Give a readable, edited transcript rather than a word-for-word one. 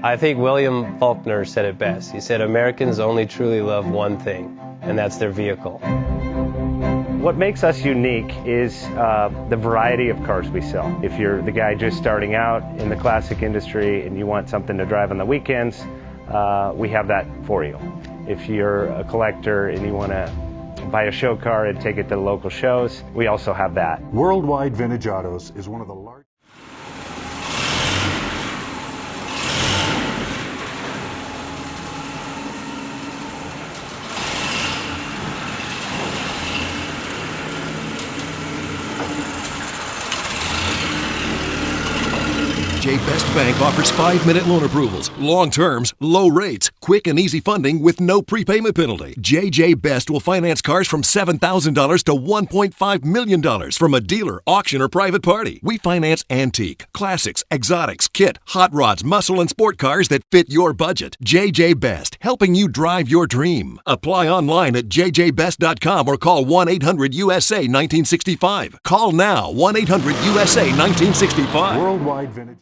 I think William Faulkner said it best. He said, Americans only truly love one thing, and that's their vehicle. What makes us unique is the variety of cars we sell. If you're the guy just starting out in the classic industry and you want something to drive on the weekends, we have that for you. If you're a collector and you want to buy a show car and take it to the local shows, we also have that. Worldwide Vintage Autos is one of the largest. JJ Best Bank offers 5-minute loan approvals, long terms, low rates, quick and easy funding with no prepayment penalty. JJ Best will finance cars from $7,000 to $1.5 million from a dealer, auction, or private party. We finance antique, classics, exotics, kit, hot rods, muscle, and sport cars that fit your budget. JJ Best, helping you drive your dream. Apply online at jjbest.com or call 1-800-USA-1965. Call now, 1-800-USA-1965. Worldwide Vintage.